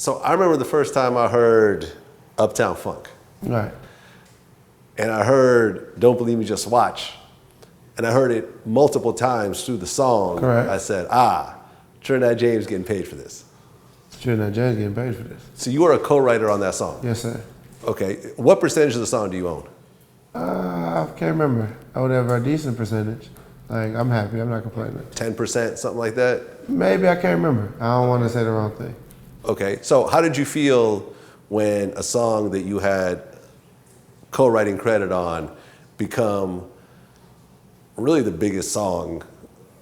So I remember the first time I heard Uptown Funk. Right. And I heard Don't Believe Me, Just Watch. And I heard it multiple times through the song. Correct. I said, Trinidad James getting paid for this. Trinidad James getting paid for this. So you were a co-writer on that song? Yes, sir. Okay. What percentage of the song do you own? I can't remember. I would have a decent percentage. Like, I'm happy. I'm not complaining. 10%, something like that? Maybe. I can't remember. I don't want to say the wrong thing. Okay. So how did you feel when a song that you had co-writing credit on become really the biggest song,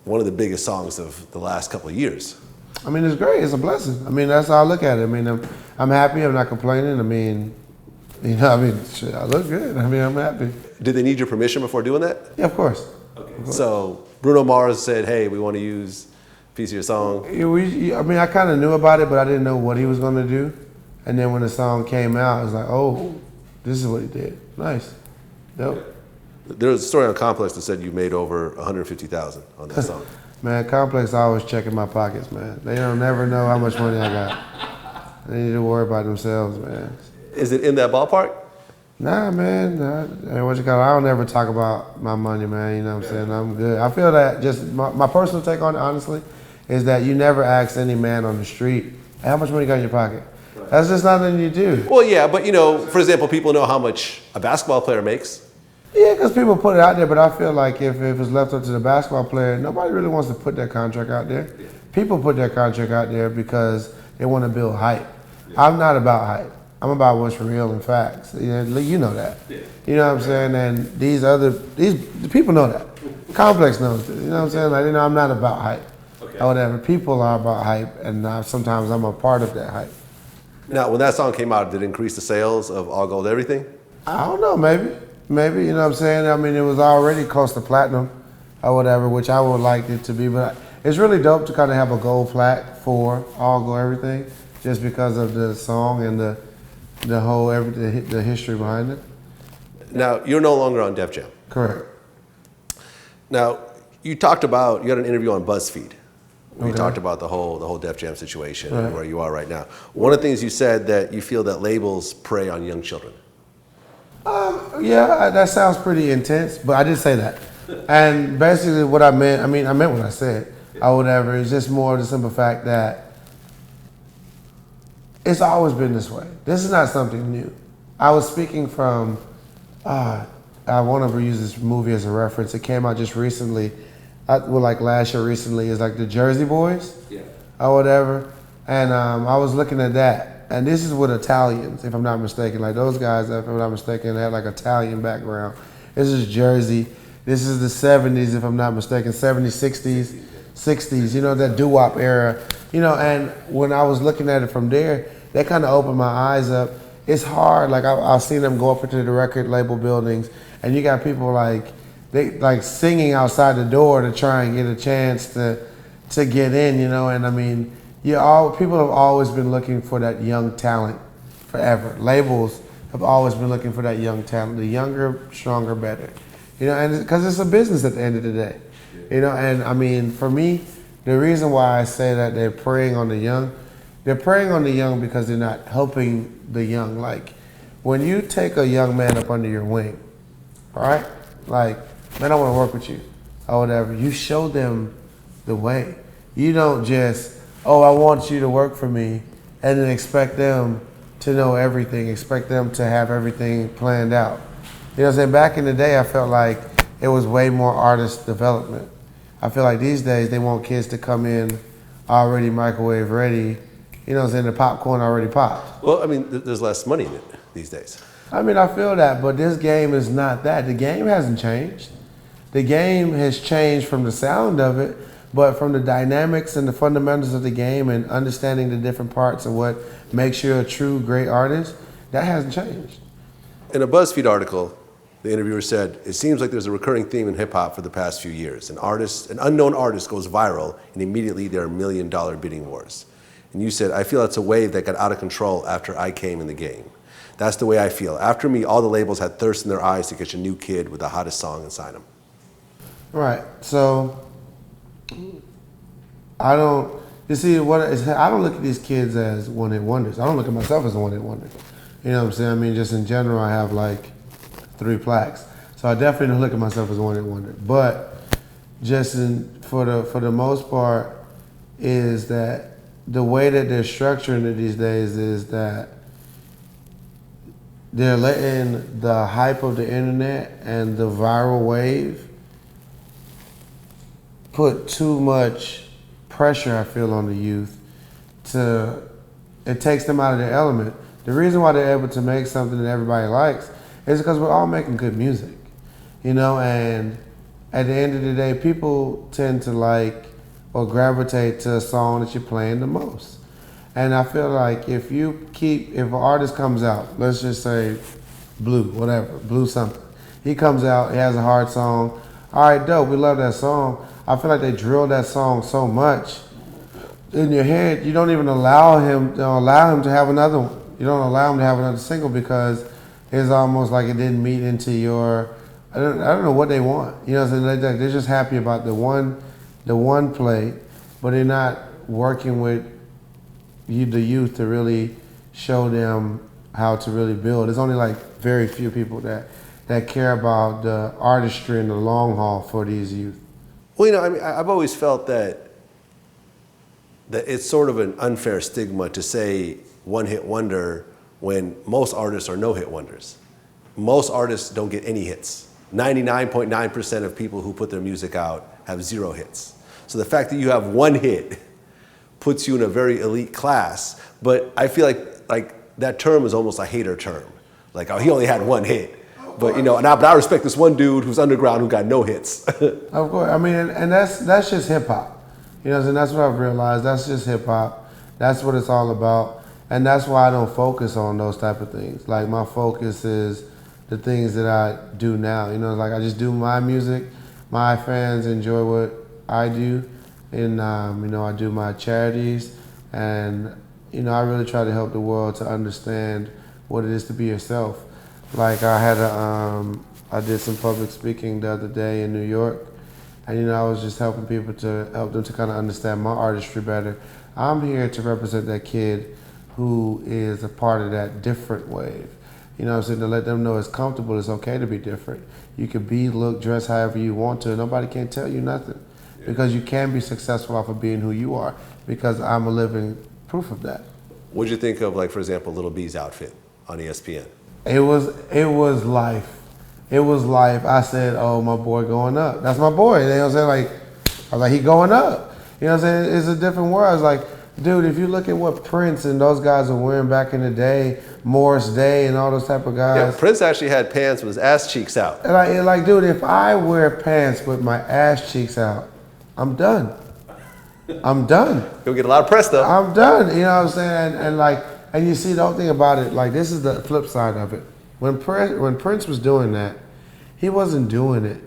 one of the biggest songs of the last couple of years? I mean, it's great. It's a blessing. I mean, that's how I look at it. I mean, I'm happy. I'm not complaining. I mean, shit, I look good. I mean, I'm happy. Did they need your permission before doing that? Yeah, of course. Okay. Of course. So Bruno Mars said, hey, we want to use a piece of your song. I kind of knew about it, but I didn't know what he was going to do. And then when the song came out, I was like, oh, this is what he did. Nice. Dope. There was a story on Complex that said you made over $150,000 on that song. Man, Complex always checking my pockets, man. They don't never know how much money I got. They need to worry about themselves, man. Is it in that ballpark? Nah, man. I don't ever talk about my money, man. You know what I'm saying? I'm good. I feel that just my personal take on it, honestly, is that you never ask any man on the street, hey, how much money you got in your pocket? Right. That's just nothing you do. Well, yeah, but for example, people know how much a basketball player makes. Yeah, because people put it out there, but I feel like if it's left up to the basketball player, nobody really wants to put that contract out there. Yeah. People put that contract out there because they want to build hype. Yeah. I'm not about hype. I'm about what's real and facts. You know that. Yeah. You know what I'm saying? And these people know that. Complex knows this. You know what I'm saying? Like, I'm not about hype. Okay. Or whatever. People are about hype, and sometimes I'm a part of that hype. Now, when that song came out, did it increase the sales of All Gold Everything? I don't know, maybe. Maybe, you know what I'm saying? I mean, it was already close to platinum or whatever, which I would like it to be. But it's really dope to kind of have a gold plaque for All Go Everything, just because of the song and the whole the history behind it. Now, you're no longer on Def Jam. Correct. Now, you had an interview on Buzzfeed. We talked about the whole Def Jam situation and where you are right now. One of the things you said that you feel that labels prey on young children. Yeah, that sounds pretty intense, but I did say that. And basically what I meant what I said, or whatever. It's just more the simple fact that it's always been this way. This is not something new. I was speaking from, I want to use this movie as a reference. It came out just recently, last year recently, is like the Jersey Boys, or whatever. And I was looking at that. And this is with Italians, if I'm not mistaken. Like those guys, if I'm not mistaken, they had like Italian background. This is Jersey. This is the 70s, if I'm not mistaken, 70s, 60s, 60s, that doo-wop era. And when I was looking at it from there, that kind of opened my eyes up. It's hard, like I've seen them go up into the record label buildings, and you got people they singing outside the door to try and get a chance to get in, and I mean, people have always been looking for that young talent forever. Labels have always been looking for that young talent. The younger, stronger, better. And because it's a business at the end of the day. And I mean, for me, the reason why I say that they're preying on the young because they're not helping the young. Like, when you take a young man up under your wing, all right? Like, man, I want to work with you, or whatever. You show them the way. You don't just, oh, I want you to work for me, and then expect them to know everything, expect them to have everything planned out. You know what I'm saying? Back in the day, I felt like it was way more artist development. I feel like these days, they want kids to come in already microwave ready, you know what I'm saying, the popcorn already popped. Well, I mean, there's less money in it these days. I mean, I feel that, but this game is not that. The game hasn't changed. The game has changed from the sound of it, but from the dynamics and the fundamentals of the game and understanding the different parts of what makes you a true great artist, that hasn't changed. In a Buzzfeed article, the interviewer said, it seems like there's a recurring theme in hip hop for the past few years. An unknown artist goes viral, and immediately there are $1 million bidding wars. And you said, I feel it's a wave that got out of control after I came in the game. That's the way I feel. After me, all the labels had thirst in their eyes to catch a new kid with the hottest song and sign him. Right, so You see, I don't look at these kids as one-hit wonders. I don't look at myself as a one-hit wonder. You know what I'm saying? I mean, just in general, I have like 3 plaques. So I definitely don't look at myself as a one-hit wonder. But just for the most part, is that the way that they're structuring it these days is that they're letting the hype of the internet and the viral wave put too much pressure, I feel, on the youth. It takes them out of their element. The reason why they're able to make something that everybody likes is because we're all making good music, you know. And at the end of the day, people tend to like or gravitate to a song that you're playing the most. And I feel like if an artist comes out, let's just say Blue something, he comes out, he has a hard song. All right, dope, we love that song. I feel like they drill that song so much in your head, you don't even allow him to have another one. You don't allow him to have another single because it's almost like it didn't meet into your, I don't know what they want. You know what I'm saying? They're just happy about the one play, but they're not working with the youth to really show them how to really build. There's only like very few people that care about the artistry and the long haul for these youth. Well, you know, I mean, I've always felt that it's sort of an unfair stigma to say one-hit wonder when most artists are no-hit wonders. Most artists don't get any hits. 99.9% of people who put their music out have 0 hits. So the fact that you have 1 hit puts you in a very elite class, but I feel like that term is almost a hater term. Like, oh, he only had 1 hit. But you know, but I respect this one dude who's underground who got no hits. Of course, I mean, and that's just hip hop. You know, and that's what I've realized. That's just hip hop. That's what it's all about, and that's why I don't focus on those type of things. Like my focus is the things that I do now. You know, like I just do my music. My fans enjoy what I do, and you know, I do my charities, and you know, I really try to help the world to understand what it is to be yourself. Like I did some public speaking the other day in New York, and you know, I was just helping people to help them to kind of understand my artistry better. I'm here to represent that kid who is a part of that different wave. You know what I'm saying? To let them know it's comfortable, it's okay to be different. You can look, dress however you want to. Nobody can tell you nothing. Because you can be successful off of being who you are, because I'm a living proof of that. What'd you think of, like, for example, Lil B's outfit on ESPN? It was life. It was life. I said, oh, my boy going up. That's my boy. You know what I'm saying? Like, I was like, he going up. You know what I'm saying? It's a different world. I was like, dude, if you look at what Prince and those guys were wearing back in the day, Morris Day and all those type of guys. Yeah, Prince actually had pants with his ass cheeks out. And like, dude, if I wear pants with my ass cheeks out, I'm done. I'm done. You'll get a lot of press, though. I'm done. You know what I'm saying? And you see, the whole thing about it, like, this is the flip side of it. When Prince was doing that, he wasn't doing it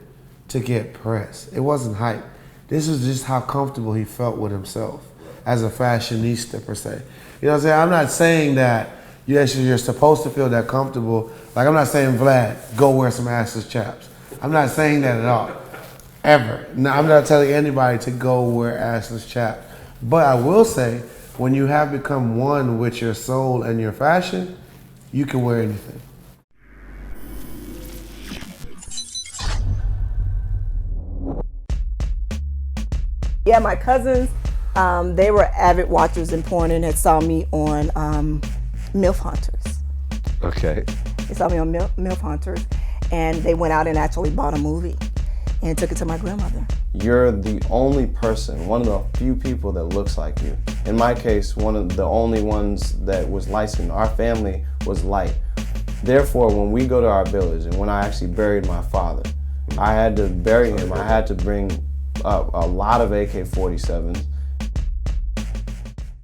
to get press. It wasn't hype. This was just how comfortable he felt with himself as a fashionista, per se. You know what I'm saying? I'm not saying that you're supposed to feel that comfortable. Like, I'm not saying, Vlad, go wear some assless chaps. I'm not saying that at all. Ever. No, I'm not telling anybody to go wear assless chaps. But I will say, when you have become one with your soul and your fashion, you can wear anything. Yeah, my cousins, they were avid watchers in porn and had saw me on MILF Hunters. Okay. They saw me on MILF Hunters, and they went out and actually bought a movie and took it to my grandmother. You're the only person, one of the few people that looks like you. In my case, one of the only ones that was light skinned. Our family was light. Therefore, when we go to our village, and when I actually buried my father, I had to bury him. I had to bring up a lot of AK-47s.